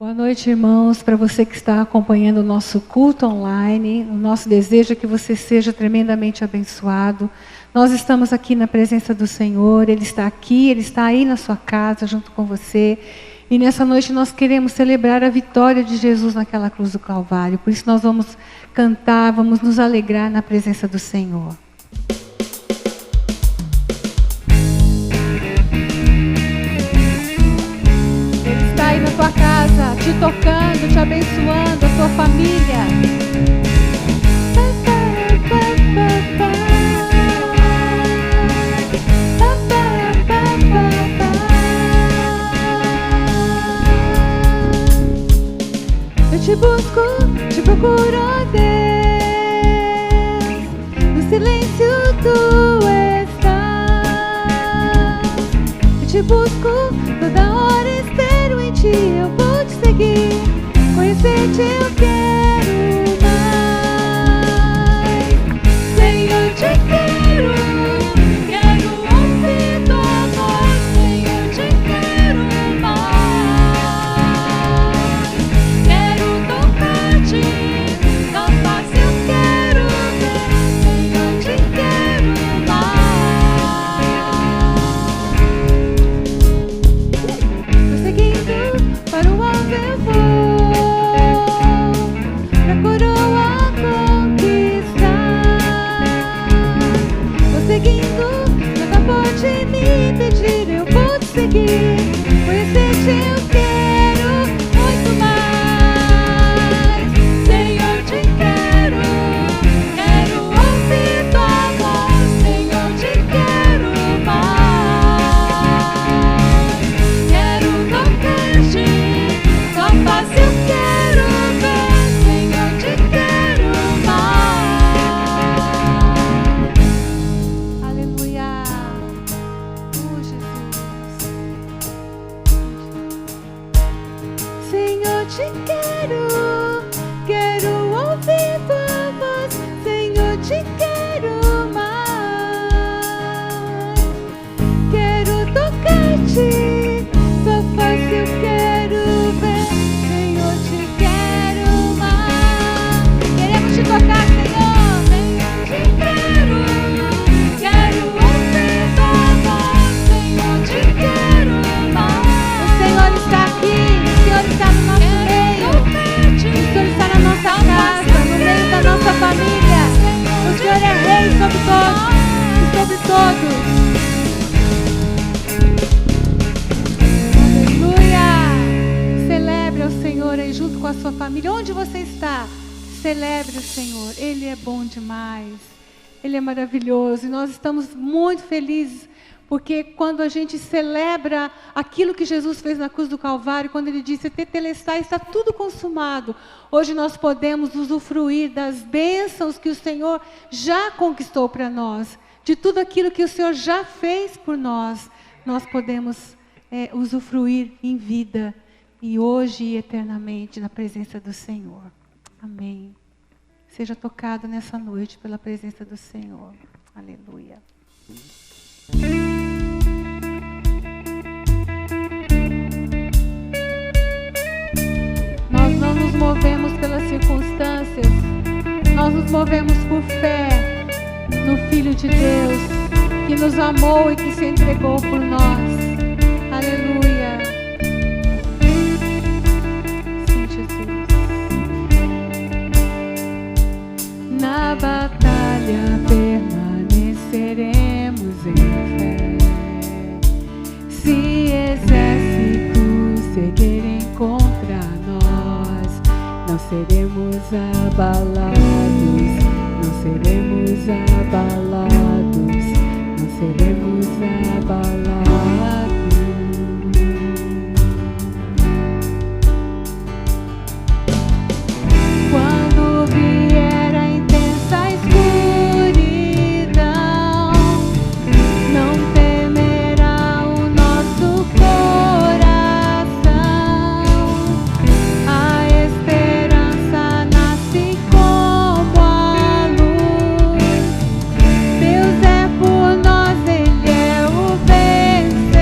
Boa noite, irmãos. Para você que está acompanhando o nosso culto online, o nosso desejo é que você seja tremendamente abençoado. Nós estamos aqui na presença do Senhor, Ele está aqui, Ele está aí na sua casa junto com você. E nessa noite nós queremos celebrar a vitória de Jesus naquela cruz do Calvário. Por isso nós vamos cantar, vamos nos alegrar na presença do Senhor. Aí na tua casa, te tocando, te abençoando, a tua família. Eu te busco, te procuro, ó Deus. No silêncio tu estás. Eu te busco, toda hora espero em ti, eu vou te seguir, conhecer-te eu quero mais. Senhor, te quero, quero ouvir tua voz. Senhor, te quero mais. Quero tocar-te, tua face eu quero ver. Senhor, te quero mais. Prosseguindo para o alto eu vou, pra coroa conquistar. Prosseguindo, nada pode me impedir, eu vou te seguir, conhecer-te eu quero muito mais. Senhor, te quero, quero ouvir tua voz. Senhor, te quero mais. Quero tocar-te, tua face eu quero ver. Senhor, te quero mais. Aleluia. Jesus. Senhor, te quero, quero ouvir tua voz. Senhor, te quero mais. Quero tocar-te, tua face eu quero ver. Senhor, te quero mais. Queremos te tocar, Senhor. Senhor, te quero, quero ouvir tua voz. Senhor, te quero mais. O Senhor está aqui, o Senhor está no nosso meio. O Senhor está na nossa casa, no meio da nossa família. O Senhor é Rei sobre todos e sobre todos. Aleluia! Celebre ao Senhor aí junto com a sua família. Onde você está? Celebre o Senhor. Ele é bom demais. Ele é maravilhoso. E nós estamos muito felizes porque quando a gente celebra aquilo que Jesus fez na cruz do Calvário, quando Ele disse, tetelestai, está tudo consumado. Hoje nós podemos usufruir das bênçãos que o Senhor já conquistou para nós. De tudo aquilo que o Senhor já fez por nós. Nós podemos usufruir em vida e hoje e eternamente na presença do Senhor. Amém. Seja tocado nessa noite pela presença do Senhor. Aleluia. Nós não nos movemos pelas circunstâncias, nós nos movemos por fé no Filho de Deus, que nos amou e que se entregou por nós. Aleluia. Sim, Jesus. Na batalha permaneceremos em fé. Se exércitos seguirem contra nós, não seremos abalados, não seremos abalados, não seremos abalados. Quando vier a intensa escuridão, não temerá o nosso coração. A esperança nasce como a luz. Deus é por nós, Ele é o vencedor.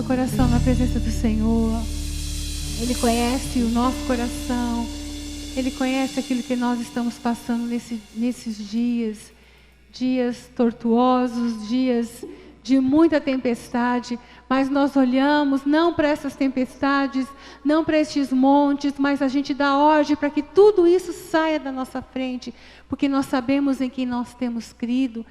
coração na presença do Senhor. Ele conhece o nosso coração. Ele conhece aquilo que nós estamos passando nesses dias. Dias tortuosos, dias de muita tempestade. Mas nós olhamos não para essas tempestades, não para estes montes, mas a gente dá ordem para que tudo isso saia da nossa frente. Porque nós sabemos em quem nós temos crido.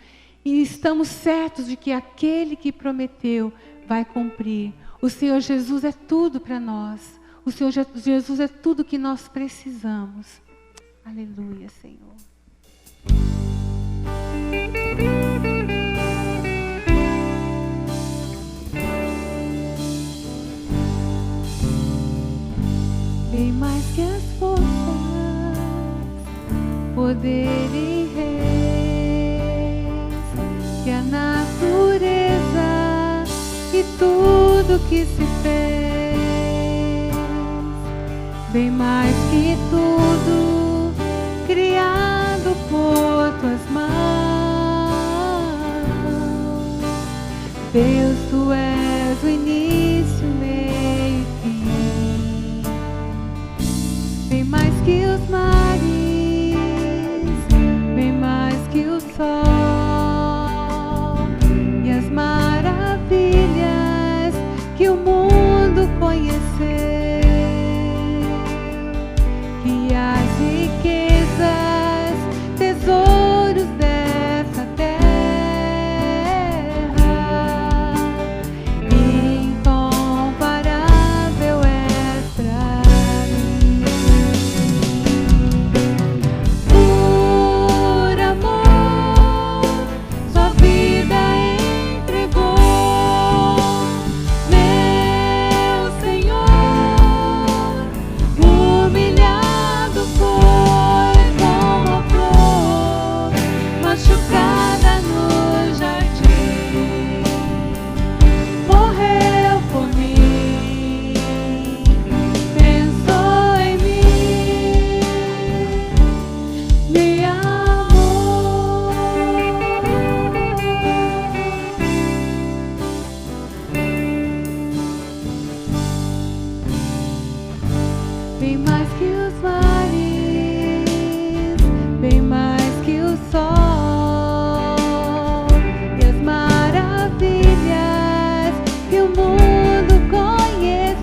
E estamos certos de que aquele que prometeu vai cumprir. O Senhor Jesus é tudo para nós. O Senhor Jesus é tudo que nós precisamos. Aleluia, Senhor. Bem mais que as forças, poder e reis, que a natureza e tudo que se fez. Bem mais que tudo, criado por tuas mãos. Deus, tu és o início, meio e fim. Bem mais que os mares, bem mais que o sol e as maravilhas que o mundo conheceu. Tesouros dessa terra, incomparável és pra mim. Por amor, sua vida entregou, meu Senhor, humilhado foi como a flor machucada no jardim, morreu por mim, pensou em mim, me amou. Bem mais que os mares, bem mais que o sol e as maravilhas que o mundo conheceu,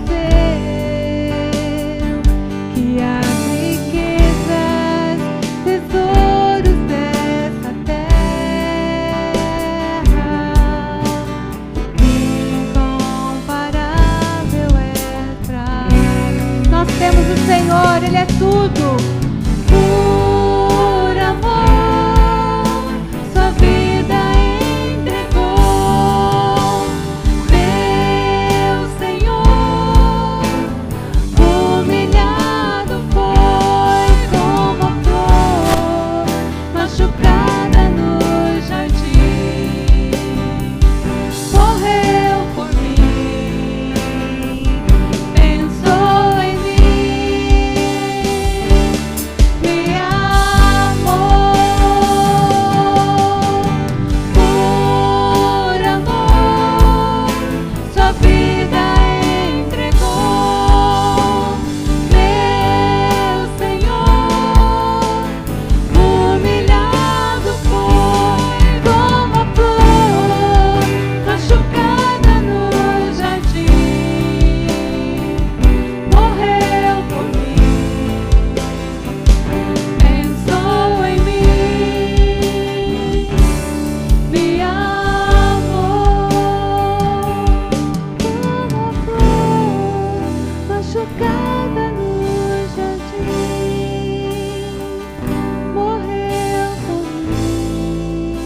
que as riquezas, tesouros dessa terra, incomparável é pra mim. Nós temos o Senhor, Ele é tudo. Por amor, sua vida entregou, meu Senhor, humilhado foi como a flor machucada no jardim, morreu por mim, pensou em mim, me amou. Por amor, sua vida entregou, meu Senhor, humilhado foi como a flor machucada no jardim, morreu por mim, pensou em mim, me amou. Como a flor machucada no jardim, morreu por mim,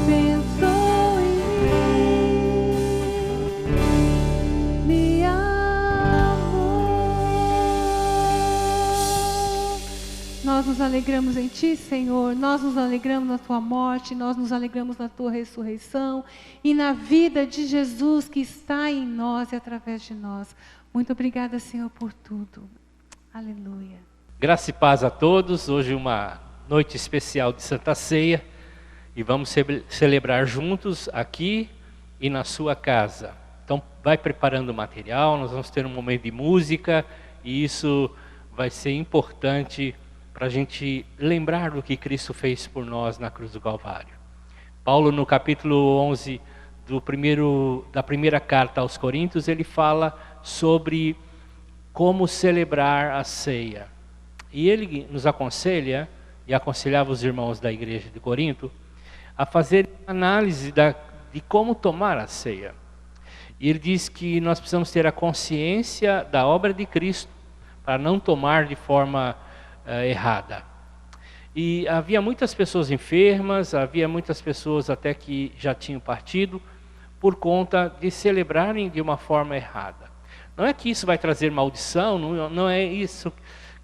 pensou em mim, me amou. Nós nos alegramos em Ti, Senhor. Nós nos alegramos na Tua morte. Nós nos alegramos na Tua ressurreição e na vida de Jesus que está em nós e através de nós. Muito obrigada, Senhor, por tudo. Aleluia. Graça e paz a todos. Hoje uma noite especial de Santa Ceia. E vamos celebrar juntos aqui e na sua casa. Então vai preparando o material, nós vamos ter um momento de música, e isso vai ser importante para a gente lembrar do que Cristo fez por nós na cruz do Calvário. Paulo, no capítulo 11 da primeira carta aos Coríntios, ele fala sobre como celebrar a ceia. E ele nos aconselha, e aconselhava os irmãos da igreja de Corinto, a fazer análise de como tomar a ceia. E ele diz que nós precisamos ter a consciência da obra de Cristo para não tomar de forma errada. E havia muitas pessoas enfermas, havia muitas pessoas até que já tinham partido por conta de celebrarem de uma forma errada. Não é que isso vai trazer maldição, não é isso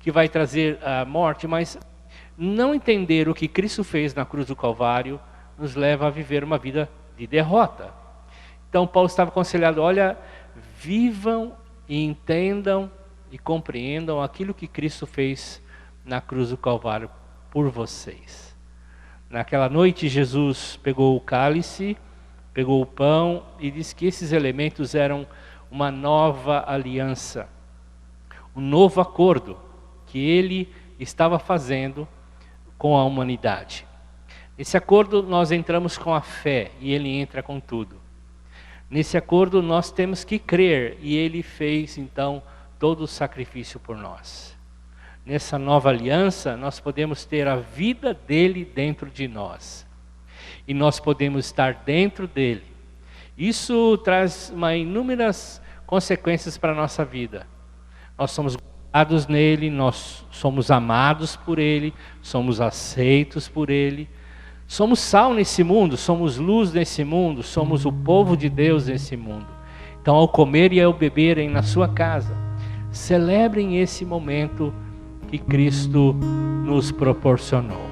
que vai trazer a morte, mas não entender o que Cristo fez na cruz do Calvário nos leva a viver uma vida de derrota. Então Paulo estava aconselhado, olha, vivam e entendam e compreendam aquilo que Cristo fez na cruz do Calvário por vocês. Naquela noite Jesus pegou o cálice, pegou o pão e disse que esses elementos eram uma nova aliança, um novo acordo que ele estava fazendo com a humanidade. Nesse acordo nós entramos com a fé e ele entra com tudo. Nesse acordo nós temos que crer e ele fez então todo o sacrifício por nós. Nessa nova aliança nós podemos ter a vida dele dentro de nós. E nós podemos estar dentro dele. Isso traz inúmeras consequências para a nossa vida. Nós somos guardados nele, nós somos amados por ele, somos aceitos por ele. Somos sal nesse mundo, somos luz nesse mundo, somos o povo de Deus nesse mundo. Então, ao comer e ao beberem na sua casa, celebrem esse momento que Cristo nos proporcionou.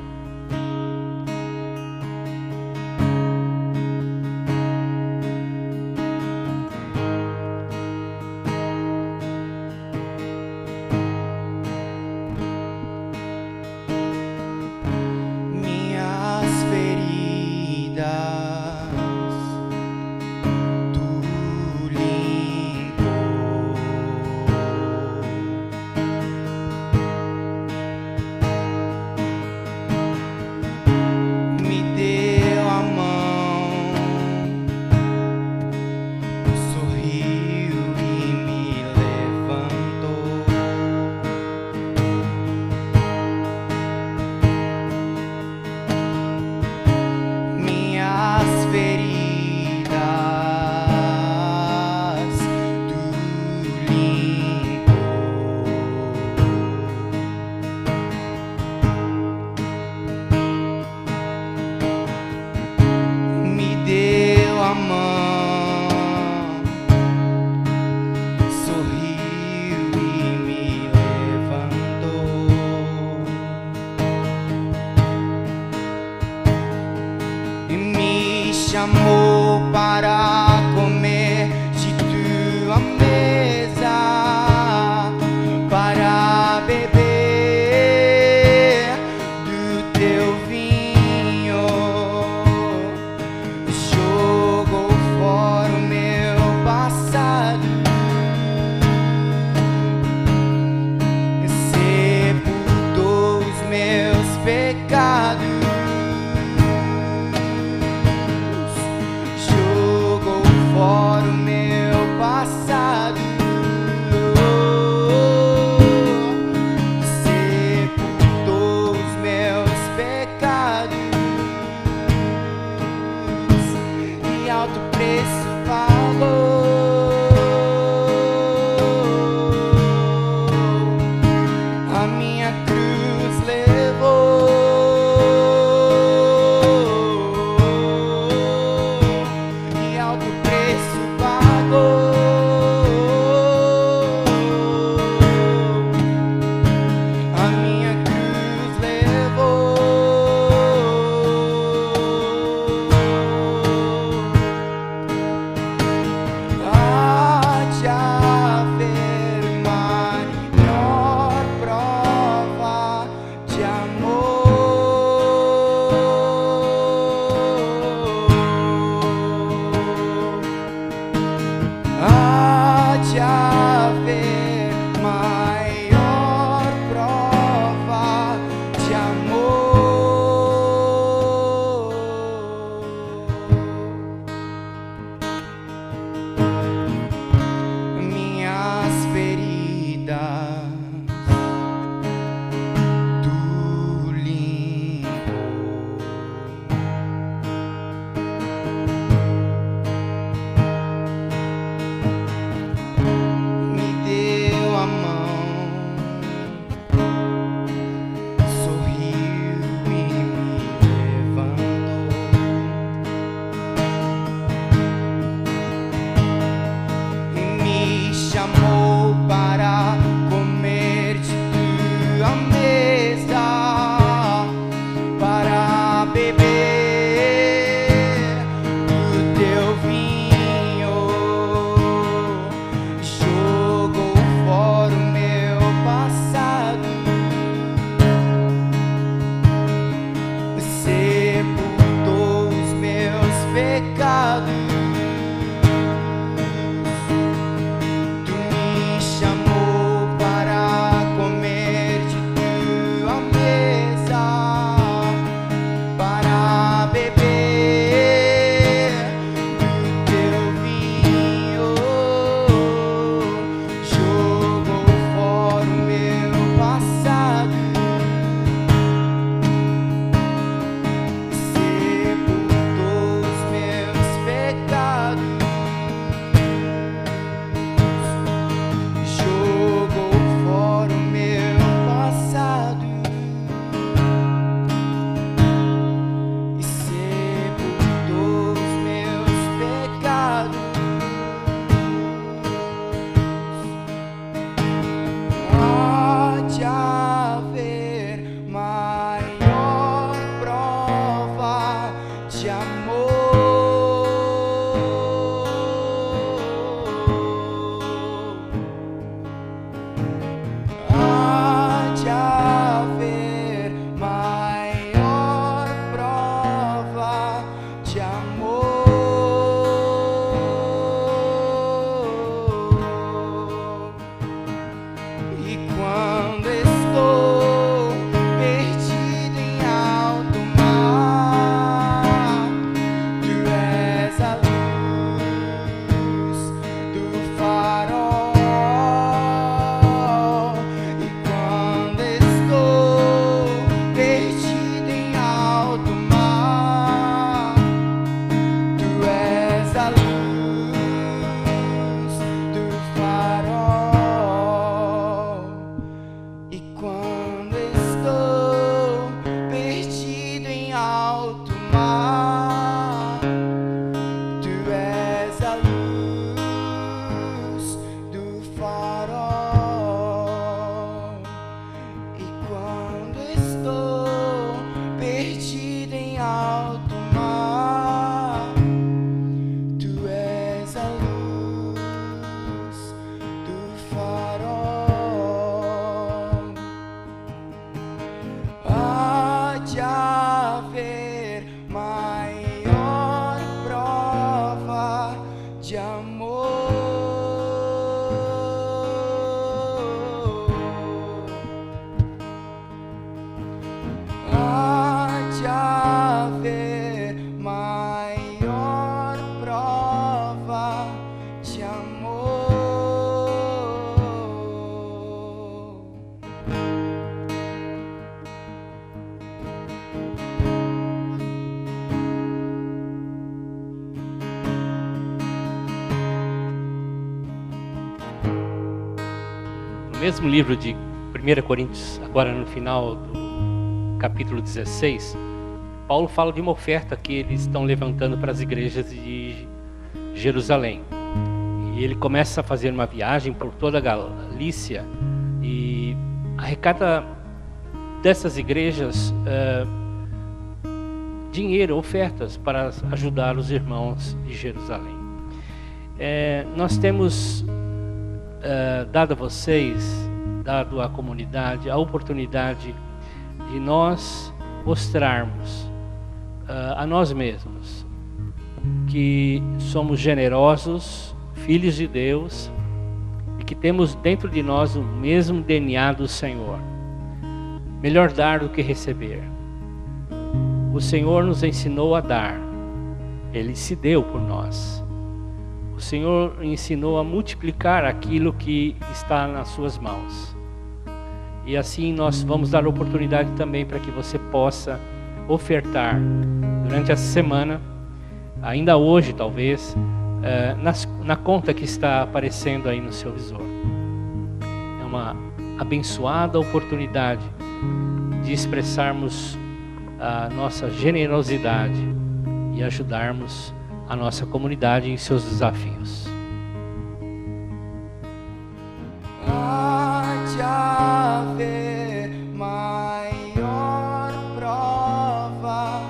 no mesmo livro de 1 Coríntios, agora no final do capítulo 16, Paulo fala de uma oferta que eles estão levantando para as igrejas de Jerusalém. E ele começa a fazer uma viagem por toda a Galícia e arrecada dessas igrejas dinheiro, ofertas para ajudar os irmãos de Jerusalém. Nós temos dado a vocês, dado à comunidade, a oportunidade de nós mostrarmos a nós mesmos que somos generosos, filhos de Deus, e que temos dentro de nós o mesmo DNA do Senhor. Melhor dar do que receber. O Senhor nos ensinou a dar. Ele se deu por nós. O Senhor ensinou a multiplicar aquilo que está nas suas mãos. E assim nós vamos dar oportunidade também para que você possa ofertar durante essa semana, ainda hoje talvez, na conta que está aparecendo aí no seu visor. É uma abençoada oportunidade de expressarmos a nossa generosidade e ajudarmos a nossa comunidade em seus desafios. Há de haver maior prova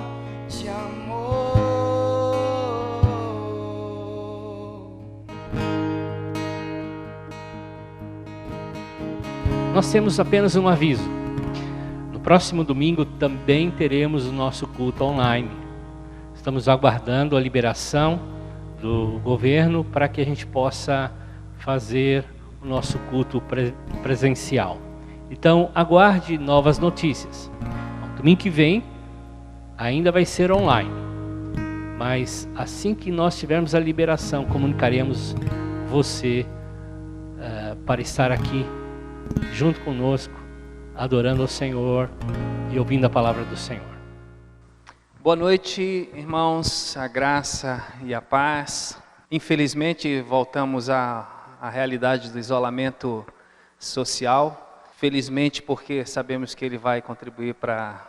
de amor. Nós temos apenas um aviso. No próximo domingo também teremos o nosso culto online. Estamos aguardando a liberação do governo para que a gente possa fazer o nosso culto presencial. Então aguarde novas notícias. Domingo que vem ainda vai ser online, mas assim que nós tivermos a liberação, comunicaremos você para estar aqui junto conosco, adorando ao Senhor e ouvindo a palavra do Senhor. Boa noite, irmãos, a graça e a paz. Infelizmente, voltamos à realidade do isolamento social. Felizmente, porque sabemos que ele vai contribuir para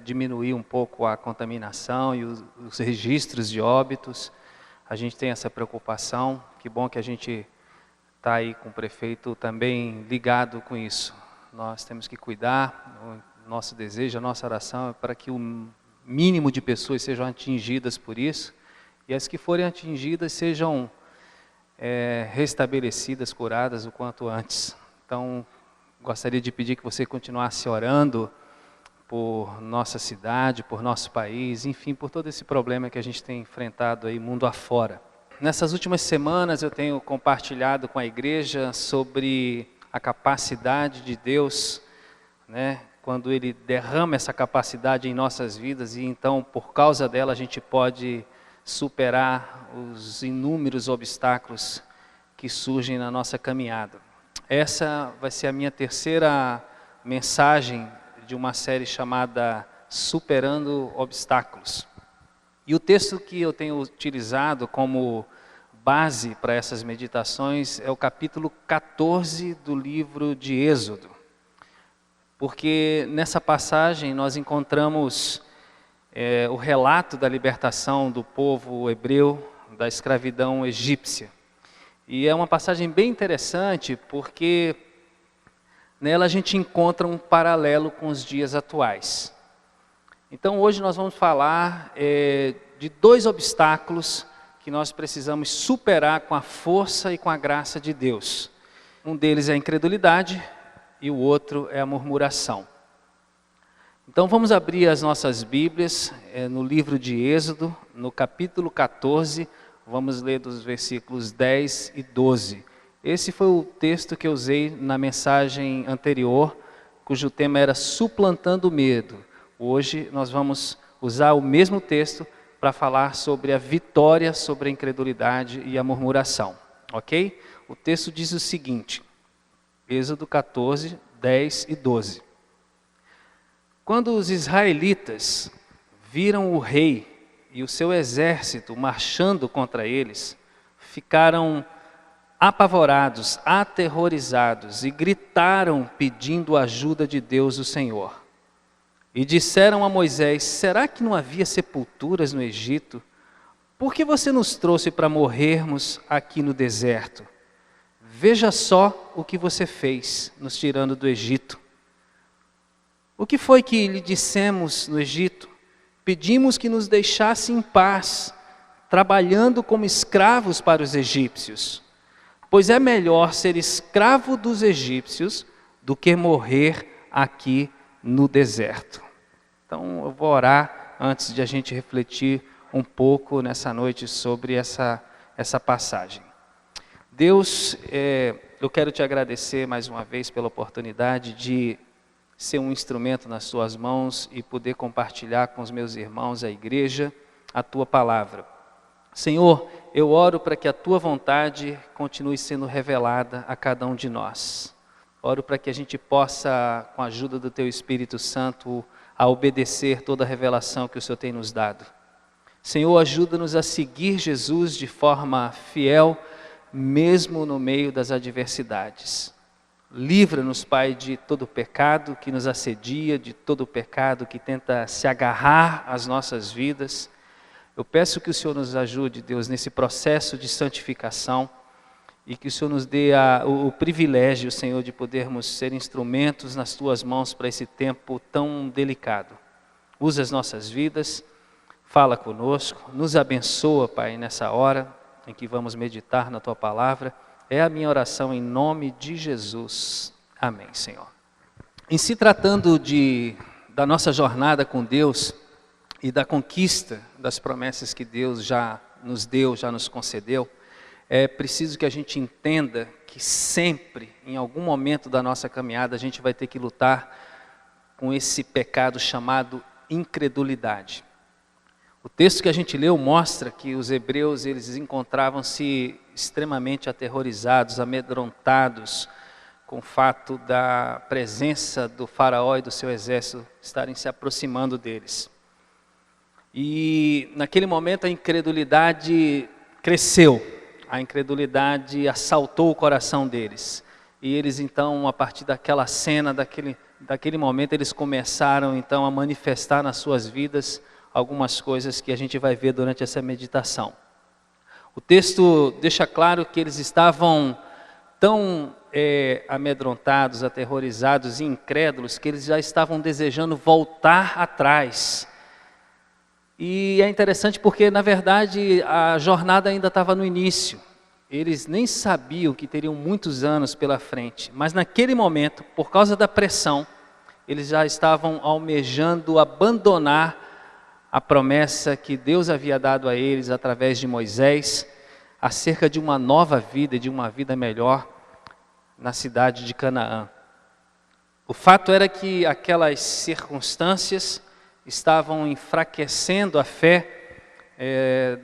diminuir um pouco a contaminação e os registros de óbitos. A gente tem essa preocupação. Que bom que a gente está aí com o prefeito também ligado com isso. Nós temos que cuidar, o nosso desejo, a nossa oração é para que o mínimo de pessoas sejam atingidas por isso, e as que forem atingidas sejam restabelecidas, curadas o quanto antes. Então, gostaria de pedir que você continuasse orando por nossa cidade, por nosso país, enfim, por todo esse problema que a gente tem enfrentado aí mundo afora. Nessas últimas semanas eu tenho compartilhado com a igreja sobre a capacidade de Deus, quando Ele derrama essa capacidade em nossas vidas, e então, por causa dela, a gente pode superar os inúmeros obstáculos que surgem na nossa caminhada. Essa vai ser a minha terceira mensagem de uma série chamada Superando Obstáculos. E o texto que eu tenho utilizado como base para essas meditações é o capítulo 14 do livro de Êxodo. Porque nessa passagem nós encontramos o relato da libertação do povo hebreu da escravidão egípcia. E é uma passagem bem interessante porque nela a gente encontra um paralelo com os dias atuais. Então hoje nós vamos falar de dois obstáculos que nós precisamos superar com a força e com a graça de Deus. Um deles é a incredulidade e o outro é a murmuração. Então vamos abrir as nossas Bíblias no livro de Êxodo, no capítulo 14, vamos ler dos versículos 10 e 12. Esse foi o texto que eu usei na mensagem anterior, cujo tema era Suplantando o Medo. Hoje nós vamos usar o mesmo texto para falar sobre a vitória sobre a incredulidade e a murmuração, ok? O texto diz o seguinte, Êxodo 14, 10 e 12. Quando os israelitas viram o rei e o seu exército marchando contra eles, ficaram apavorados, aterrorizados, e gritaram pedindo a ajuda de Deus, o Senhor. E disseram a Moisés: será que não havia sepulturas no Egito? Por que você nos trouxe para morrermos aqui no deserto? Veja só o que você fez, nos tirando do Egito. O que foi que lhe dissemos no Egito? Pedimos que nos deixasse em paz, trabalhando como escravos para os egípcios. Pois é melhor ser escravo dos egípcios do que morrer aqui no deserto. Então eu vou orar antes de a gente refletir um pouco nessa noite sobre essa passagem. Deus, eu quero te agradecer mais uma vez pela oportunidade de ser um instrumento nas tuas mãos e poder compartilhar com os meus irmãos, a igreja, a tua palavra. Senhor, eu oro para que a tua vontade continue sendo revelada a cada um de nós. Oro para que a gente possa, com a ajuda do teu Espírito Santo, a obedecer toda a revelação que o Senhor tem nos dado. Senhor, ajuda-nos a seguir Jesus de forma fiel, mesmo no meio das adversidades. Livra-nos, Pai, de todo pecado que nos assedia, de todo pecado que tenta se agarrar às nossas vidas. Eu peço que o Senhor nos ajude, Deus, nesse processo de santificação e que o Senhor nos dê o privilégio, Senhor, de podermos ser instrumentos nas Tuas mãos para esse tempo tão delicado. Usa as nossas vidas, fala conosco, nos abençoa, Pai, nessa hora em que vamos meditar na Tua palavra. É a minha oração em nome de Jesus. Amém, Senhor. Em se tratando da nossa jornada com Deus e da conquista das promessas que Deus já nos deu, já nos concedeu, é preciso que a gente entenda que sempre, em algum momento da nossa caminhada, a gente vai ter que lutar com esse pecado chamado incredulidade. O texto que a gente leu mostra que os hebreus, eles encontravam-se extremamente aterrorizados, amedrontados com o fato da presença do faraó e do seu exército estarem se aproximando deles. E naquele momento a incredulidade cresceu, a incredulidade assaltou o coração deles. E eles então, a partir daquela cena, daquele momento, eles começaram então a manifestar nas suas vidas algumas coisas que a gente vai ver durante essa meditação. O texto deixa claro que eles estavam tão amedrontados, aterrorizados e incrédulos que eles já estavam desejando voltar atrás. E é interessante porque, na verdade, a jornada ainda estava no início. Eles nem sabiam que teriam muitos anos pela frente, mas naquele momento, por causa da pressão, eles já estavam almejando abandonar a promessa que Deus havia dado a eles através de Moisés, acerca de uma nova vida, de uma vida melhor na cidade de Canaã. O fato era que aquelas circunstâncias estavam enfraquecendo a fé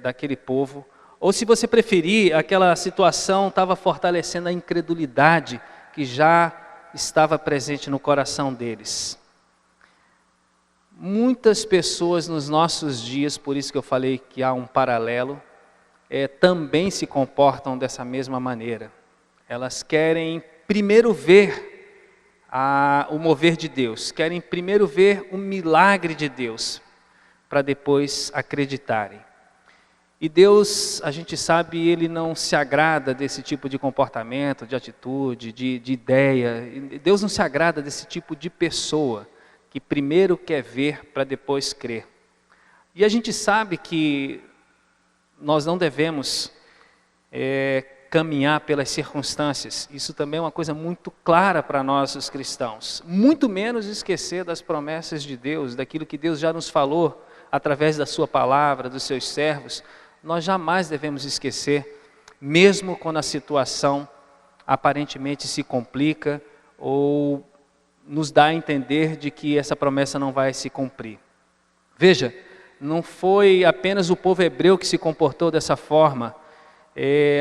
daquele povo, ou se você preferir, aquela situação estava fortalecendo a incredulidade que já estava presente no coração deles. Muitas pessoas nos nossos dias, por isso que eu falei que há um paralelo, também se comportam dessa mesma maneira. Elas querem primeiro ver o mover de Deus, querem primeiro ver o milagre de Deus, para depois acreditarem. E Deus, a gente sabe, Ele não se agrada desse tipo de comportamento, de atitude, de ideia. Deus não se agrada desse tipo de pessoa, que primeiro quer ver para depois crer. E a gente sabe que nós não devemos caminhar pelas circunstâncias. Isso também é uma coisa muito clara para nós os cristãos. Muito menos esquecer das promessas de Deus, daquilo que Deus já nos falou através da sua palavra, dos seus servos. Nós jamais devemos esquecer, mesmo quando a situação aparentemente se complica ou nos dá a entender de que essa promessa não vai se cumprir. Veja, não foi apenas o povo hebreu que se comportou dessa forma.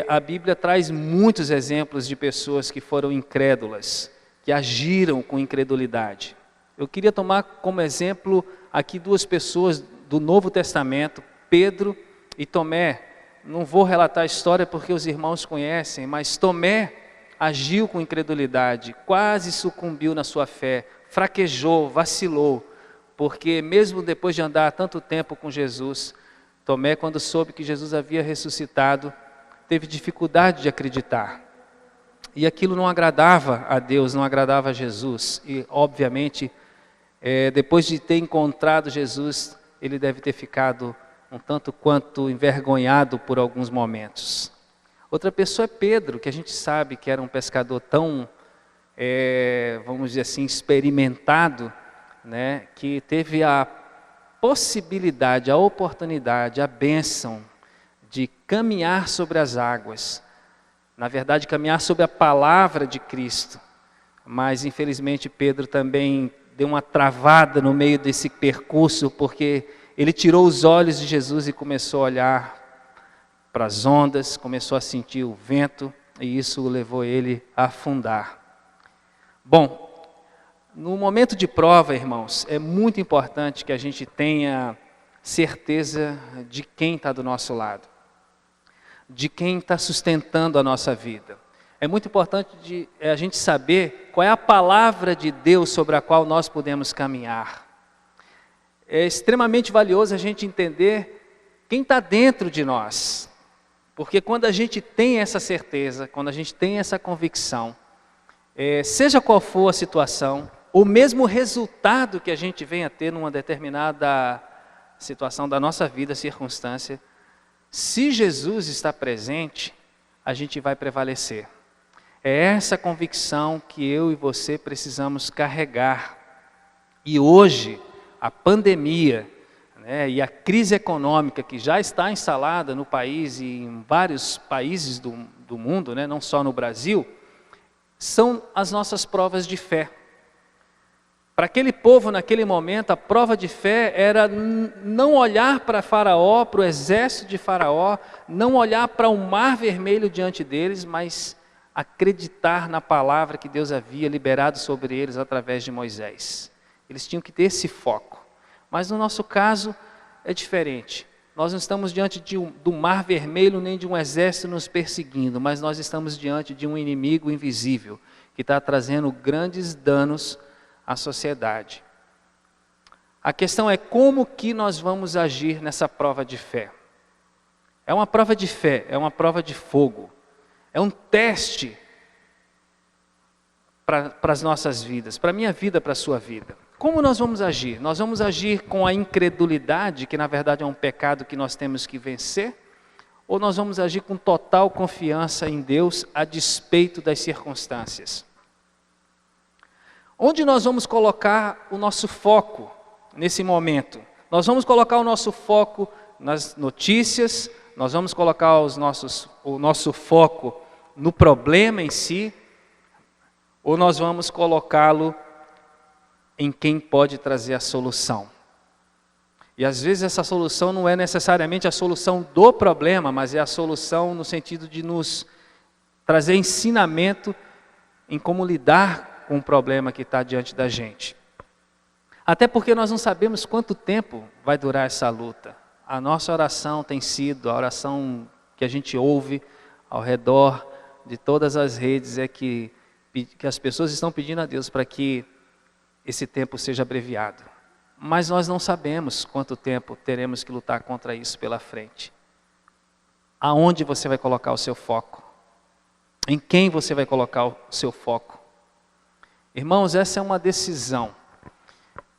A Bíblia traz muitos exemplos de pessoas que foram incrédulas, que agiram com incredulidade. Eu queria tomar como exemplo aqui duas pessoas do Novo Testamento, Pedro e Tomé. não vou relatar a história porque os irmãos conhecem, mas Tomé agiu com incredulidade, quase sucumbiu na sua fé, fraquejou, vacilou, porque mesmo depois de andar tanto tempo com Jesus, Tomé, quando soube que Jesus havia ressuscitado, teve dificuldade de acreditar. E aquilo não agradava a Deus, não agradava a Jesus. E, obviamente, depois de ter encontrado Jesus, ele deve ter ficado um tanto quanto envergonhado por alguns momentos. Outra pessoa é Pedro, que a gente sabe que era um pescador tão, vamos dizer assim, experimentado, né, que teve a possibilidade, a oportunidade, a bênção de caminhar sobre as águas. Na verdade, caminhar sobre a palavra de Cristo. Mas, infelizmente, Pedro também deu uma travada no meio desse percurso, porque ele tirou os olhos de Jesus e começou a olhar para as ondas, começou a sentir o vento, e isso levou ele a afundar. Bom, no momento de prova, irmãos, é muito importante que a gente tenha certeza de quem está do nosso lado, de quem está sustentando a nossa vida. É muito importante a gente saber qual é a palavra de Deus sobre a qual nós podemos caminhar. É extremamente valioso a gente entender quem está dentro de nós. Porque quando a gente tem essa certeza, quando a gente tem essa convicção, seja qual for a situação, o mesmo resultado que a gente venha a ter numa determinada situação da nossa vida, circunstância, se Jesus está presente, a gente vai prevalecer. É essa convicção que eu e você precisamos carregar. E hoje, a pandemia, né, e a crise econômica que já está instalada no país e em vários países do mundo, né, não só no Brasil, são as nossas provas de fé. Para aquele povo, naquele momento, a prova de fé era não olhar para Faraó, para o exército de Faraó, não olhar para o mar vermelho diante deles, mas acreditar na palavra que Deus havia liberado sobre eles através de Moisés. Eles tinham que ter esse foco. Mas no nosso caso é diferente. Nós não estamos diante do mar vermelho nem de um exército nos perseguindo, mas nós estamos diante de um inimigo invisível que está trazendo grandes danos à sociedade. A questão é como que nós vamos agir nessa prova de fé. É uma prova de fé, é uma prova de fogo, é um teste para as nossas vidas, para a minha vida, para a sua vida. Como nós vamos agir? Nós vamos agir com a incredulidade, que na verdade é um pecado que nós temos que vencer? Ou nós vamos agir com total confiança em Deus a despeito das circunstâncias? Onde nós vamos colocar o nosso foco nesse momento? Nós vamos colocar o nosso foco nas notícias, nós vamos colocar o nosso foco no problema em si, ou nós vamos colocá-lo em quem pode trazer a solução? E às vezes essa solução não é necessariamente a solução do problema, mas é a solução no sentido de nos trazer ensinamento em como lidar com o problema que está diante da gente. Até porque nós não sabemos quanto tempo vai durar essa luta. A nossa oração tem sido, a oração que a gente ouve ao redor de todas as redes, é que as pessoas estão pedindo a Deus para que esse tempo seja abreviado. Mas nós não sabemos quanto tempo teremos que lutar contra isso pela frente. Aonde você vai colocar o seu foco? Em quem você vai colocar o seu foco? Irmãos, essa é uma decisão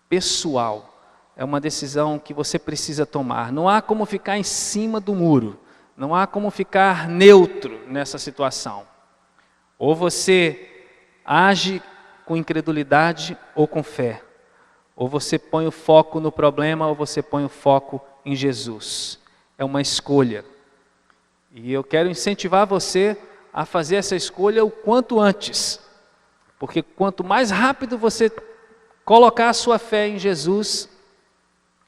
pessoal, é uma decisão que você precisa tomar. Não há como ficar em cima do muro, não há como ficar neutro nessa situação. Ou você age com incredulidade ou com fé. Ou você põe o foco no problema ou você põe o foco em Jesus. É uma escolha. E eu quero incentivar você a fazer essa escolha o quanto antes. Porque quanto mais rápido você colocar a sua fé em Jesus,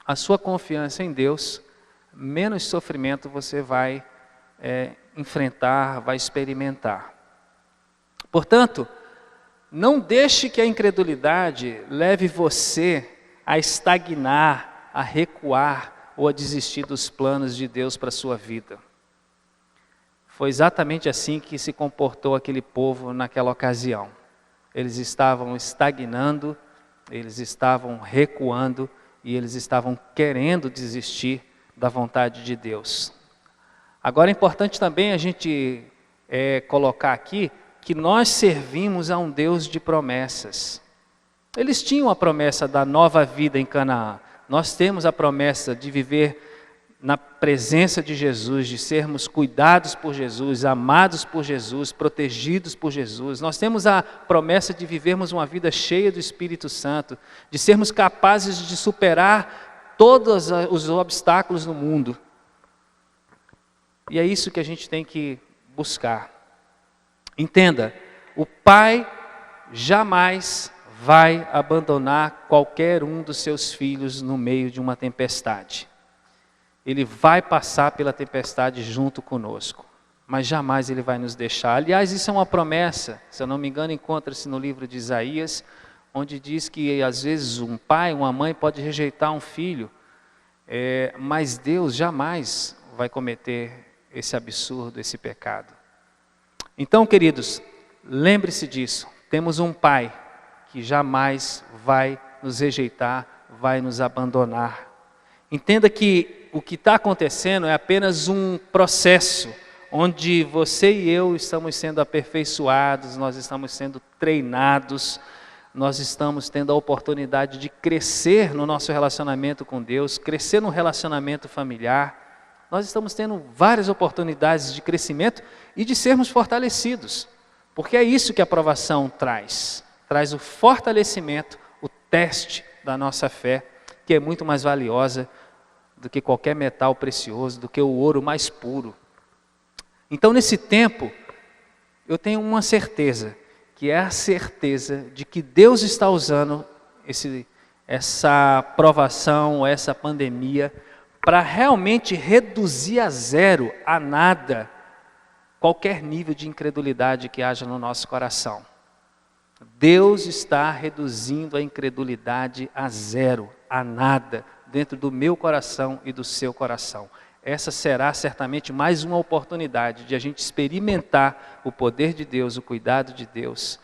a sua confiança em Deus, menos sofrimento você vai enfrentar, vai experimentar. Portanto, não deixe que a incredulidade leve você a estagnar, a recuar ou a desistir dos planos de Deus para a sua vida. Foi exatamente assim que se comportou aquele povo naquela ocasião. Eles estavam estagnando, eles estavam recuando e eles estavam querendo desistir da vontade de Deus. Agora é importante também a gente colocar aqui que nós servimos a um Deus de promessas. Eles tinham a promessa da nova vida em Canaã. Nós temos a promessa de viver na presença de Jesus, de sermos cuidados por Jesus, amados por Jesus, protegidos por Jesus. Nós temos a promessa de vivermos uma vida cheia do Espírito Santo, de sermos capazes de superar todos os obstáculos no mundo. E é isso que a gente tem que buscar. Entenda, o Pai jamais vai abandonar qualquer um dos seus filhos no meio de uma tempestade. Ele vai passar pela tempestade junto conosco, mas jamais Ele vai nos deixar. Aliás, isso é uma promessa, se eu não me engano, encontra-se no livro de Isaías, onde diz que às vezes um pai, uma mãe pode rejeitar um filho, mas Deus jamais vai cometer esse absurdo, esse pecado. Então, queridos, lembre-se disso, temos um Pai que jamais vai nos rejeitar, vai nos abandonar. Entenda que o que está acontecendo é apenas um processo, onde você e eu estamos sendo aperfeiçoados, nós estamos sendo treinados, nós estamos tendo a oportunidade de crescer no nosso relacionamento com Deus, crescer no relacionamento familiar. Nós estamos tendo várias oportunidades de crescimento e de sermos fortalecidos, porque é isso que a provação traz. Traz o fortalecimento, o teste da nossa fé, que é muito mais valiosa do que qualquer metal precioso, do que o ouro mais puro. Então, nesse tempo, eu tenho uma certeza, que é a certeza de que Deus está usando essa provação, essa pandemia, para realmente reduzir a zero, a nada, qualquer nível de incredulidade que haja no nosso coração. Deus está reduzindo a incredulidade a zero, a nada, dentro do meu coração e do seu coração. Essa será certamente mais uma oportunidade de a gente experimentar o poder de Deus, o cuidado de Deus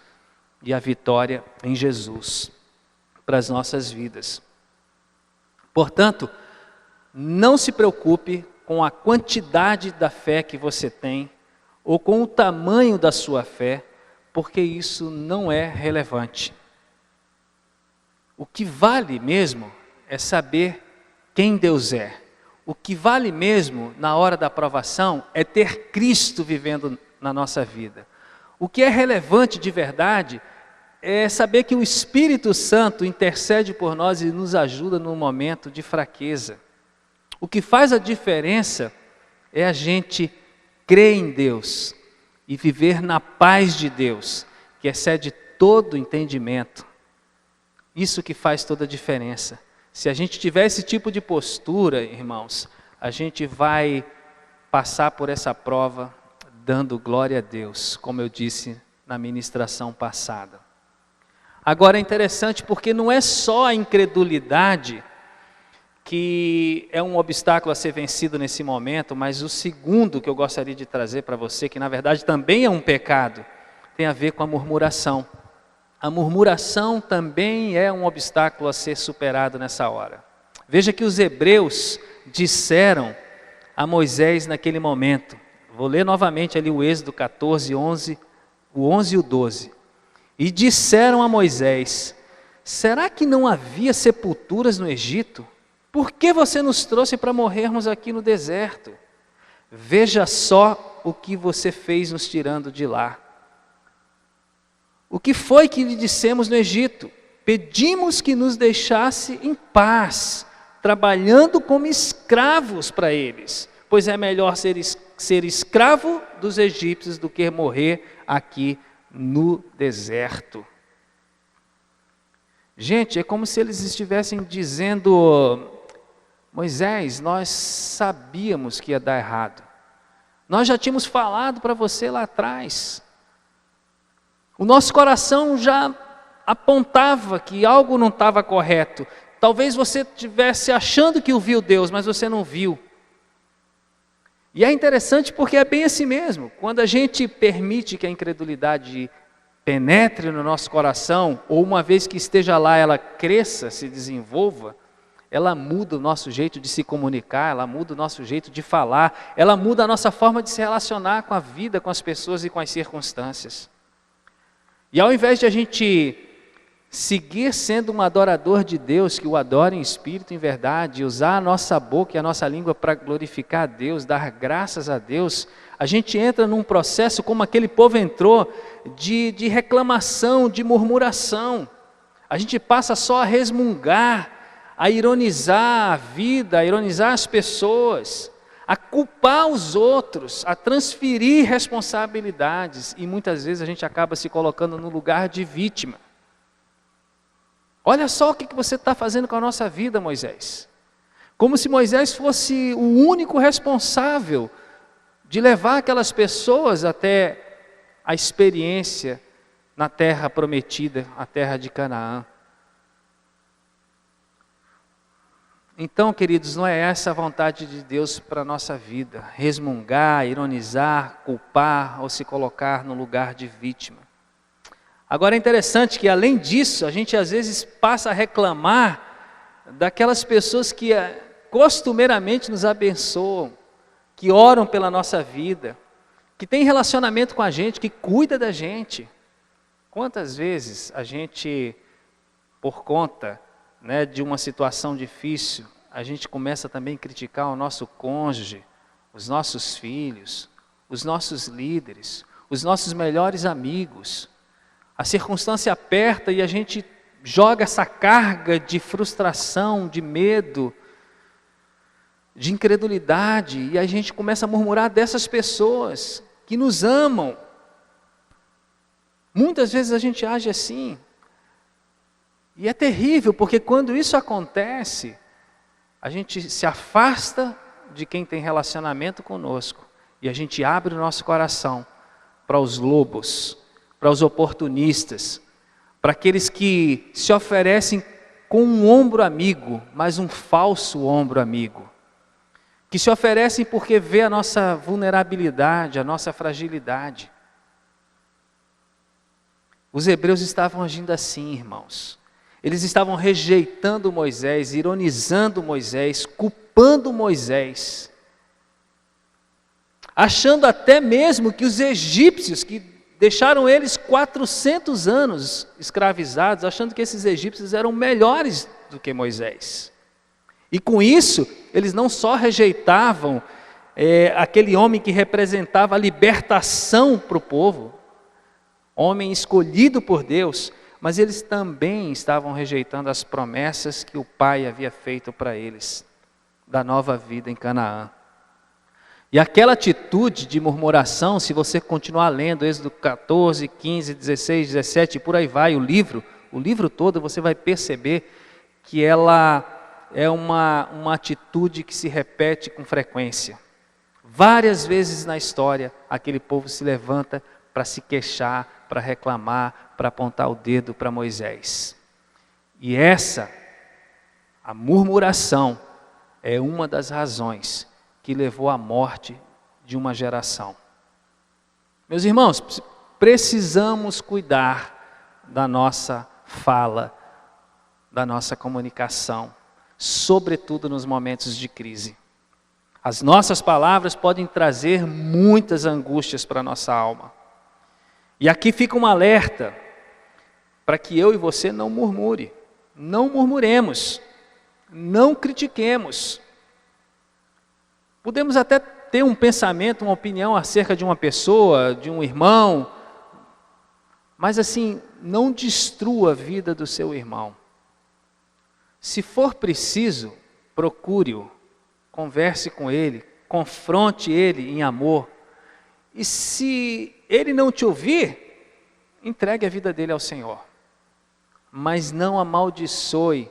e a vitória em Jesus para as nossas vidas. Portanto, não se preocupe com a quantidade da fé que você tem ou com o tamanho da sua fé, porque isso não é relevante. O que vale mesmo é saber quem Deus é. O que vale mesmo na hora da provação é ter Cristo vivendo na nossa vida. O que é relevante de verdade é saber que o Espírito Santo intercede por nós e nos ajuda no momento de fraqueza. O que faz a diferença é a gente crer em Deus e viver na paz de Deus, que excede todo entendimento. Isso que faz toda a diferença. Se a gente tiver esse tipo de postura, irmãos, a gente vai passar por essa prova dando glória a Deus, como eu disse na ministração passada. Agora é interessante porque não é só a incredulidade que é um obstáculo a ser vencido nesse momento, mas o segundo que eu gostaria de trazer para você, que na verdade também é um pecado, tem a ver com a murmuração. A murmuração também é um obstáculo a ser superado nessa hora. Veja que os hebreus disseram a Moisés naquele momento. Vou ler novamente ali o Êxodo 14, 11, o 11 e o 12. E disseram a Moisés: será que não havia sepulturas no Egito? Por que você nos trouxe para morrermos aqui no deserto? Veja só o que você fez nos tirando de lá. O que foi que lhe dissemos no Egito? Pedimos que nos deixasse em paz, trabalhando como escravos para eles, pois é melhor ser escravo dos egípcios do que morrer aqui no deserto. Gente, é como se eles estivessem dizendo: Moisés, nós sabíamos que ia dar errado. Nós já tínhamos falado para você lá atrás. O nosso coração já apontava que algo não estava correto. Talvez você estivesse achando que viu Deus, mas você não viu. E é interessante porque é bem assim mesmo. Quando a gente permite que a incredulidade penetre no nosso coração, ou uma vez que esteja lá, ela cresça, se desenvolva, ela muda o nosso jeito de se comunicar, ela muda o nosso jeito de falar, ela muda a nossa forma de se relacionar com a vida, com as pessoas e com as circunstâncias. E ao invés de a gente seguir sendo um adorador de Deus, que o adora em espírito e em verdade, usar a nossa boca e a nossa língua para glorificar a Deus, dar graças a Deus, a gente entra num processo como aquele povo entrou, de reclamação, de murmuração. A gente passa só a resmungar, a ironizar a vida, a ironizar as pessoas, a culpar os outros, a transferir responsabilidades, e muitas vezes a gente acaba se colocando no lugar de vítima. Olha só o que você está fazendo com a nossa vida, Moisés. Como se Moisés fosse o único responsável de levar aquelas pessoas até a experiência na terra prometida, a terra de Canaã. Então, queridos, não é essa a vontade de Deus para a nossa vida, resmungar, ironizar, culpar ou se colocar no lugar de vítima. Agora é interessante que, além disso, a gente às vezes passa a reclamar daquelas pessoas que costumeiramente nos abençoam, que oram pela nossa vida, que tem relacionamento com a gente, que cuida da gente. Quantas vezes a gente, por conta de uma situação difícil, a gente começa também a criticar o nosso cônjuge, os nossos filhos, os nossos líderes, os nossos melhores amigos. A circunstância aperta e a gente joga essa carga de frustração, de medo, de incredulidade, e a gente começa a murmurar dessas pessoas que nos amam. Muitas vezes a gente age assim. E é terrível, porque quando isso acontece, a gente se afasta de quem tem relacionamento conosco, e a gente abre o nosso coração para os lobos, para os oportunistas, para aqueles que se oferecem com um ombro amigo, mas um falso ombro amigo, que se oferecem porque vê a nossa vulnerabilidade, a nossa fragilidade. Os hebreus estavam agindo assim, irmãos. Eles estavam rejeitando Moisés, ironizando Moisés, culpando Moisés, achando até mesmo que os egípcios, que deixaram eles 400 anos escravizados, achando que esses egípcios eram melhores do que Moisés. E com isso, eles não só rejeitavam aquele homem que representava a libertação para o povo, homem escolhido por Deus, mas eles também estavam rejeitando as promessas que o Pai havia feito para eles, da nova vida em Canaã. E aquela atitude de murmuração, se você continuar lendo Êxodo 14, 15, 16, 17, e por aí vai, o livro todo, você vai perceber que ela é uma atitude que se repete com frequência. Várias vezes na história, aquele povo se levanta para se queixar, para reclamar, para apontar o dedo para Moisés. E a murmuração, é uma das razões que levou à morte de uma geração. Meus irmãos, precisamos cuidar da nossa fala, da nossa comunicação, sobretudo nos momentos de crise. As nossas palavras podem trazer muitas angústias para a nossa alma. E aqui fica um alerta para que eu e você não murmure, não murmuremos, não critiquemos. Podemos até ter um pensamento, uma opinião acerca de uma pessoa, de um irmão, mas assim, não destrua a vida do seu irmão. Se for preciso, procure-o, converse com ele, confronte ele em amor. E se ele não te ouvir, entregue a vida dele ao Senhor. Mas não amaldiçoe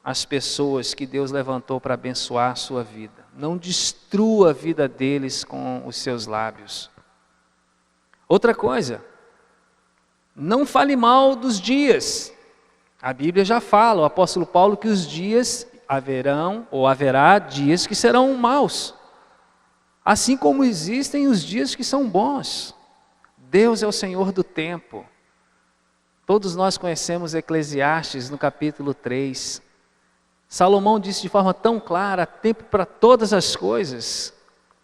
as pessoas que Deus levantou para abençoar a sua vida. Não destrua a vida deles com os seus lábios. Outra coisa, não fale mal dos dias. A Bíblia já fala, o apóstolo Paulo, que os dias haverá dias que serão maus. Assim como existem os dias que são bons. Deus é o Senhor do tempo. Todos nós conhecemos Eclesiastes no capítulo 3. Salomão disse de forma tão clara: há tempo para todas as coisas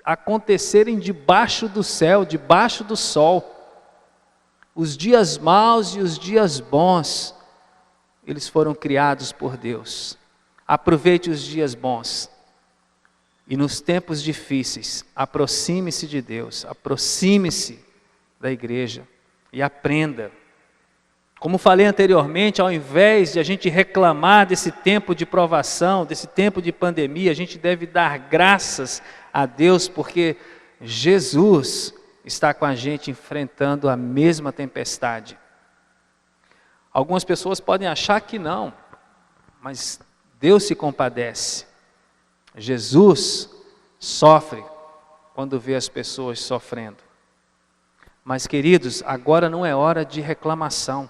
acontecerem debaixo do céu, debaixo do sol. Os dias maus e os dias bons, eles foram criados por Deus. Aproveite os dias bons. E nos tempos difíceis, aproxime-se de Deus, aproxime-se da igreja e aprenda. Como falei anteriormente, ao invés de a gente reclamar desse tempo de provação, desse tempo de pandemia, a gente deve dar graças a Deus, porque Jesus está com a gente enfrentando a mesma tempestade. Algumas pessoas podem achar que não, mas Deus se compadece. Jesus sofre quando vê as pessoas sofrendo. Mas, queridos, agora não é hora de reclamação.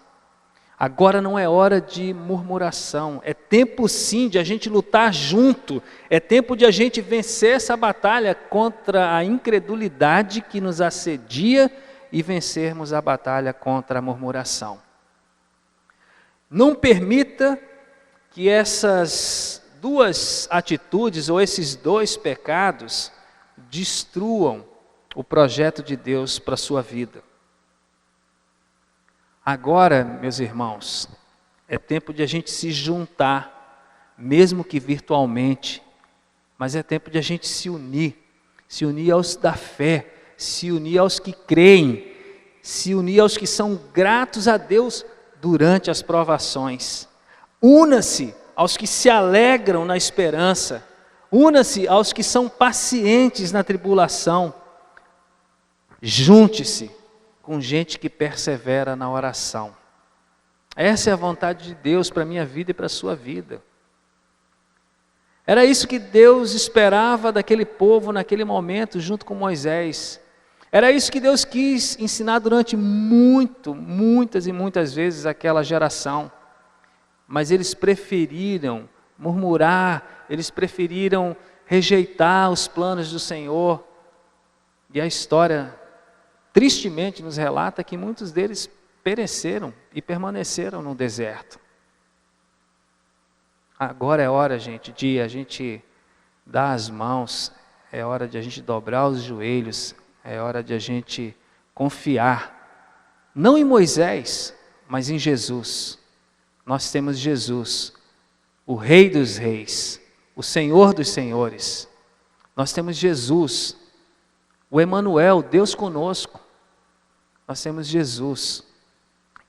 Agora não é hora de murmuração. É tempo sim de a gente lutar junto. É tempo de a gente vencer essa batalha contra a incredulidade que nos assedia e vencermos a batalha contra a murmuração. Não permita que essas duas atitudes ou esses dois pecados destruam o projeto de Deus para a sua vida. Agora, meus irmãos, é tempo de a gente se juntar, mesmo que virtualmente, mas é tempo de a gente se unir aos da fé, se unir aos que creem, se unir aos que são gratos a Deus durante as provações. Una-se aos que se alegram na esperança, una-se aos que são pacientes na tribulação, junte-se com gente que persevera na oração. Essa é a vontade de Deus para a minha vida e para a sua vida. Era isso que Deus esperava daquele povo naquele momento, junto com Moisés. Era isso que Deus quis ensinar durante muitas e muitas vezes aquela geração. Mas eles preferiram murmurar, eles preferiram rejeitar os planos do Senhor. E a história, tristemente, nos relata que muitos deles pereceram e permaneceram no deserto. Agora é hora, gente, de a gente dar as mãos, é hora de a gente dobrar os joelhos, é hora de a gente confiar, não em Moisés, mas em Jesus. Nós temos Jesus, o Rei dos Reis, o Senhor dos Senhores. Nós temos Jesus, o Emanuel, Deus conosco. Nós temos Jesus,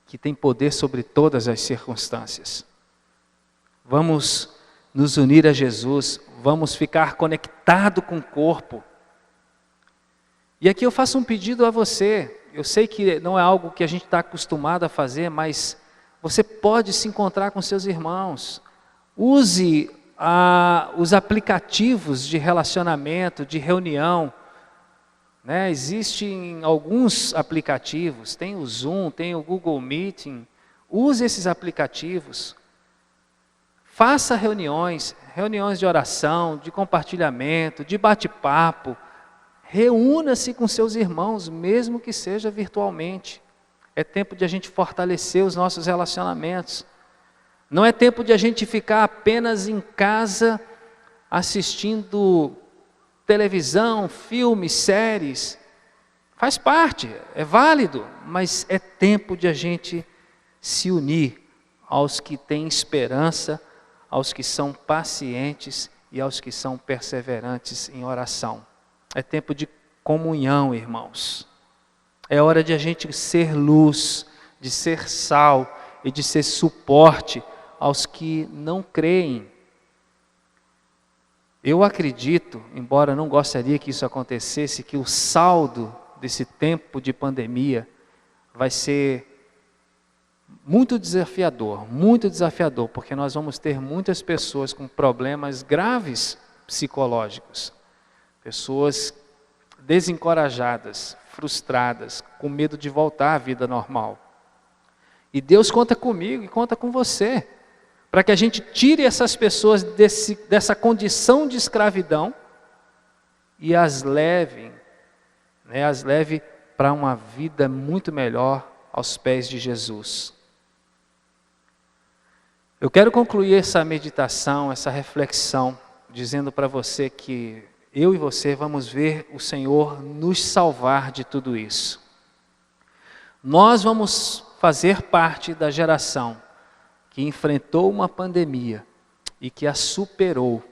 que tem poder sobre todas as circunstâncias. Vamos nos unir a Jesus, vamos ficar conectados com o corpo. E aqui eu faço um pedido a você. Eu sei que não é algo que a gente está acostumado a fazer, mas você pode se encontrar com seus irmãos. Use os aplicativos de relacionamento, de reunião. Né? Existem alguns aplicativos, tem o Zoom, tem o Google Meeting. Use esses aplicativos. Faça reuniões de oração, de compartilhamento, de bate-papo. Reúna-se com seus irmãos, mesmo que seja virtualmente. É tempo de a gente fortalecer os nossos relacionamentos. Não é tempo de a gente ficar apenas em casa assistindo televisão, filmes, séries. Faz parte, é válido, mas é tempo de a gente se unir aos que têm esperança, aos que são pacientes e aos que são perseverantes em oração. É tempo de comunhão, irmãos. É hora de a gente ser luz, de ser sal e de ser suporte aos que não creem. Eu acredito, embora não gostaria que isso acontecesse, que o saldo desse tempo de pandemia vai ser muito desafiador, porque nós vamos ter muitas pessoas com problemas graves psicológicos, pessoas desencorajadas, frustradas, com medo de voltar à vida normal. E Deus conta comigo e conta com você, para que a gente tire essas pessoas dessa condição de escravidão e as leve para uma vida muito melhor aos pés de Jesus. Eu quero concluir essa meditação, essa reflexão, dizendo para você que eu e você vamos ver o Senhor nos salvar de tudo isso. Nós vamos fazer parte da geração que enfrentou uma pandemia e que a superou.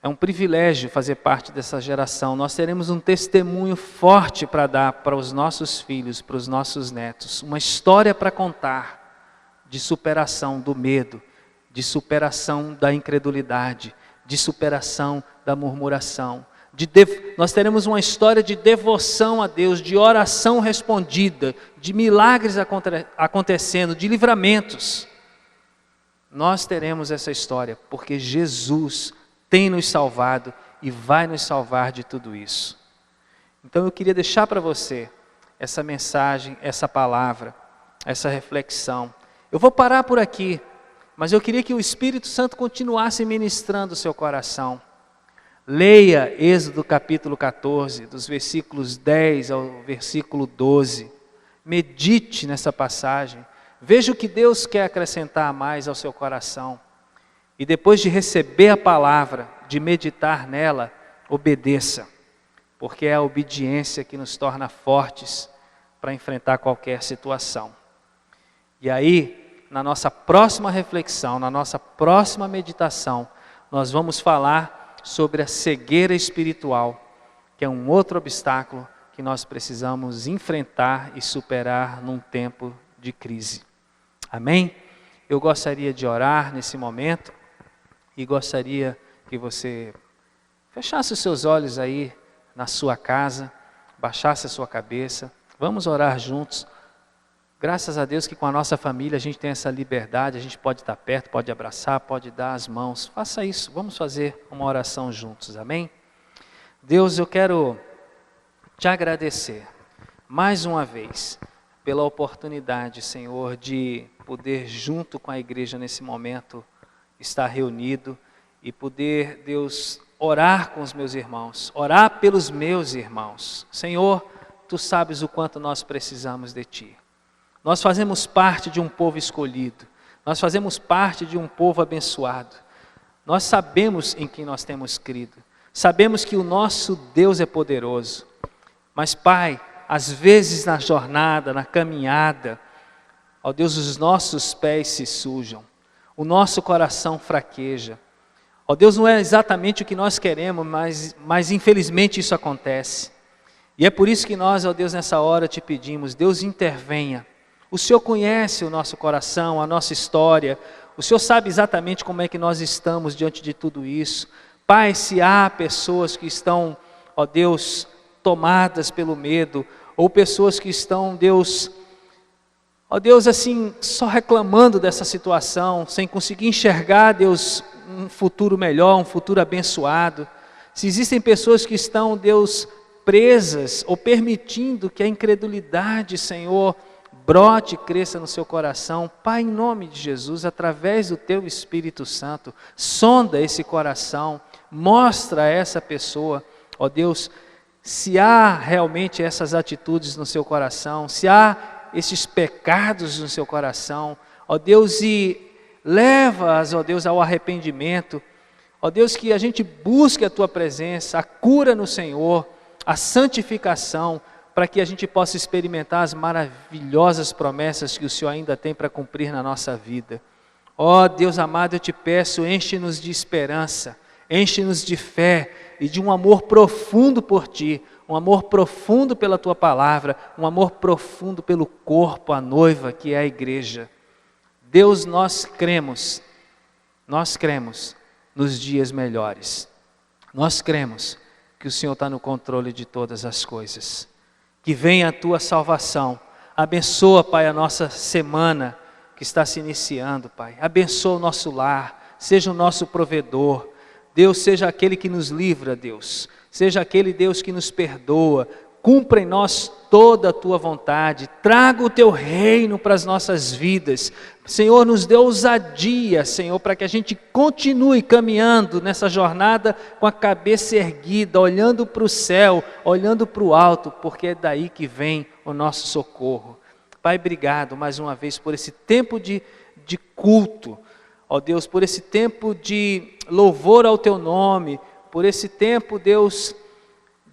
É um privilégio fazer parte dessa geração. Nós teremos um testemunho forte para dar para os nossos filhos, para os nossos netos. Uma história para contar de superação do medo, de superação da incredulidade, de superação da murmuração. Nós teremos uma história de devoção a Deus, de oração respondida, de milagres acontecendo, de livramentos. Nós teremos essa história, porque Jesus tem nos salvado e vai nos salvar de tudo isso. Então eu queria deixar para você essa mensagem, essa palavra, essa reflexão. Eu vou parar por aqui, mas eu queria que o Espírito Santo continuasse ministrando o seu coração. Leia Êxodo capítulo 14, dos versículos 10 ao versículo 12. Medite nessa passagem. Veja o que Deus quer acrescentar mais ao seu coração. E depois de receber a palavra, de meditar nela, obedeça. Porque é a obediência que nos torna fortes para enfrentar qualquer situação. E aí, na nossa próxima reflexão, na nossa próxima meditação, nós vamos falar sobre a cegueira espiritual, que é um outro obstáculo que nós precisamos enfrentar e superar num tempo de crise. Amém? Eu gostaria de orar nesse momento e gostaria que você fechasse os seus olhos aí na sua casa, baixasse a sua cabeça. Vamos orar juntos. Graças a Deus que com a nossa família a gente tem essa liberdade, a gente pode estar perto, pode abraçar, pode dar as mãos. Faça isso, vamos fazer uma oração juntos, amém? Deus, eu quero te agradecer mais uma vez pela oportunidade, Senhor, de poder junto com a igreja nesse momento estar reunido e poder, Deus, orar com os meus irmãos, orar pelos meus irmãos. Senhor, Tu sabes o quanto nós precisamos de Ti. Nós fazemos parte de um povo escolhido, nós fazemos parte de um povo abençoado. Nós sabemos em quem nós temos crido, sabemos que o nosso Deus é poderoso. Mas, Pai, às vezes na jornada, na caminhada, ó Deus, os nossos pés se sujam, o nosso coração fraqueja. Ó Deus, não é exatamente o que nós queremos, mas infelizmente isso acontece. E é por isso que nós, ó Deus, nessa hora te pedimos, Deus intervenha. O Senhor conhece o nosso coração, a nossa história. O Senhor sabe exatamente como é que nós estamos diante de tudo isso. Pai, se há pessoas que estão, ó Deus, tomadas pelo medo, ou pessoas que estão, Deus, ó Deus, assim, só reclamando dessa situação, sem conseguir enxergar, Deus, um futuro melhor, um futuro abençoado. Se existem pessoas que estão, Deus, presas ou permitindo que a incredulidade, Senhor, brote e cresça no seu coração, Pai, em nome de Jesus, através do Teu Espírito Santo, sonda esse coração, mostra a essa pessoa, ó Deus, se há realmente essas atitudes no seu coração, se há esses pecados no seu coração, ó Deus, e leva-as, ó Deus, ao arrependimento, ó Deus, que a gente busque a Tua presença, a cura no Senhor, a santificação, para que a gente possa experimentar as maravilhosas promessas que o Senhor ainda tem para cumprir na nossa vida. Ó Deus amado, eu te peço, enche-nos de esperança, enche-nos de fé e de um amor profundo por Ti, um amor profundo pela Tua palavra, um amor profundo pelo corpo, a noiva que é a igreja. Deus, nós cremos nos dias melhores. Nós cremos que o Senhor está no controle de todas as coisas. Que venha a Tua salvação. Abençoa, Pai, a nossa semana que está se iniciando, Pai. Abençoa o nosso lar, seja o nosso provedor. Deus, seja aquele que nos livra, Deus. Seja aquele Deus que nos perdoa. cumpra em nós toda a tua vontade, traga o teu reino para as nossas vidas. Senhor, nos dê ousadia, Senhor, para que a gente continue caminhando nessa jornada com a cabeça erguida, olhando para o céu, olhando para o alto, porque é daí que vem o nosso socorro. Pai, obrigado mais uma vez por esse tempo de culto, ó Deus, por esse tempo de louvor ao teu nome, por esse tempo, Deus,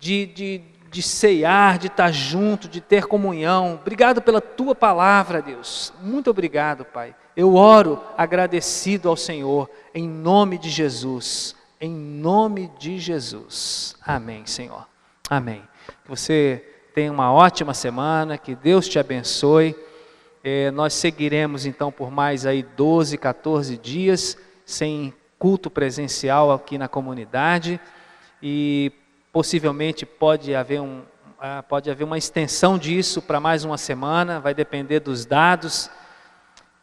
de ceiar, de estar junto, de ter comunhão. Obrigado pela tua palavra, Deus. Muito obrigado, Pai. Eu oro agradecido ao Senhor, em nome de Jesus. Em nome de Jesus. Amém, Senhor. Amém. Que você tenha uma ótima semana, que Deus te abençoe. Nós seguiremos então por mais aí 12, 14 dias, sem culto presencial aqui na comunidade. E possivelmente pode haver uma extensão disso para mais uma semana, vai depender dos dados,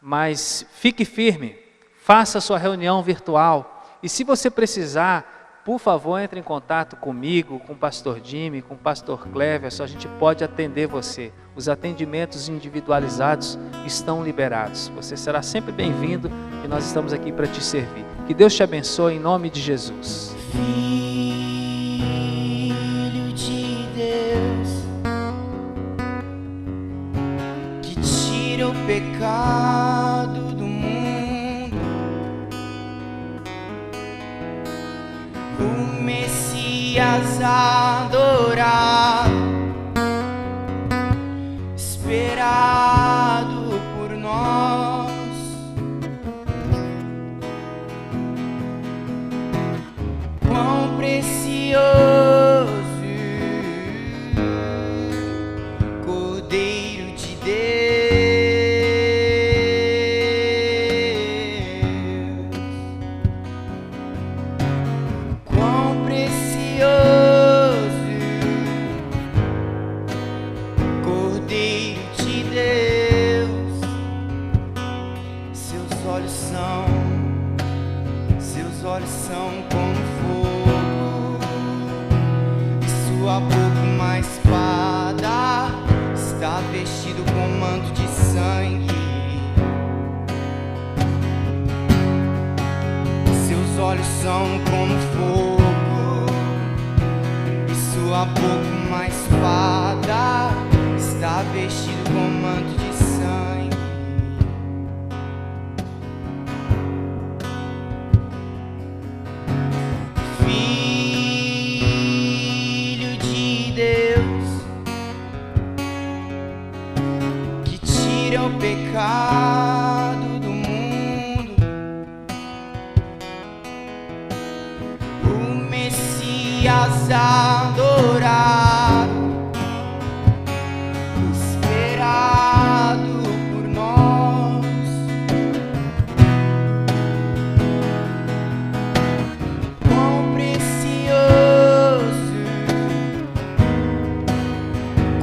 mas fique firme, faça a sua reunião virtual, e se você precisar, por favor, entre em contato comigo, com o pastor Jimmy, com o pastor Cleverson, a gente pode atender você. Os atendimentos individualizados estão liberados, você será sempre bem-vindo e nós estamos aqui para te servir. Que Deus te abençoe em nome de Jesus. O pecado do mundo, o Messias adorado, esperado por nós, quão precioso Cordeiro de Deus. Sua boca uma espada, está vestido com manto de sangue. Seus olhos são como fogo, e sua boca uma espada, está vestido com manto de sangue. O pecado do mundo, o Messias adorado, esperado por nós, quão precioso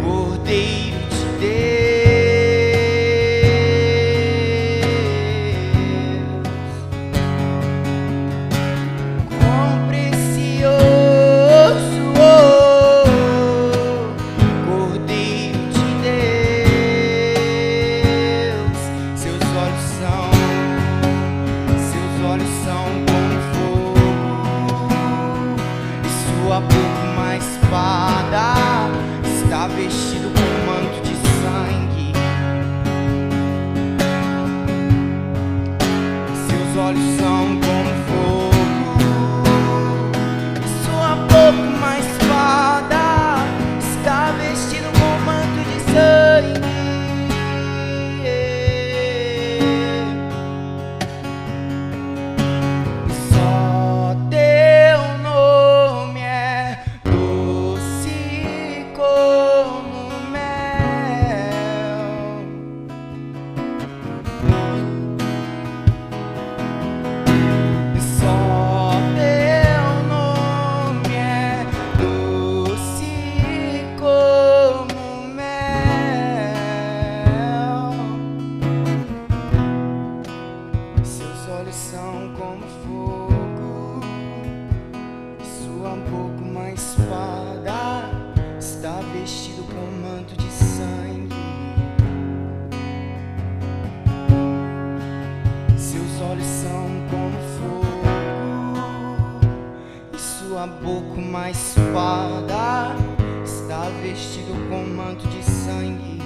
Cordeiro de Deus. Vestido com manto de sangue, seus olhos são como fogo, sua boca uma espada, está vestido com manto de sangue. Só teu nome é doce como mel. vestido com manto de sangue. Seus olhos são como fogo e sua boca uma espada. Está vestido com manto de sangue.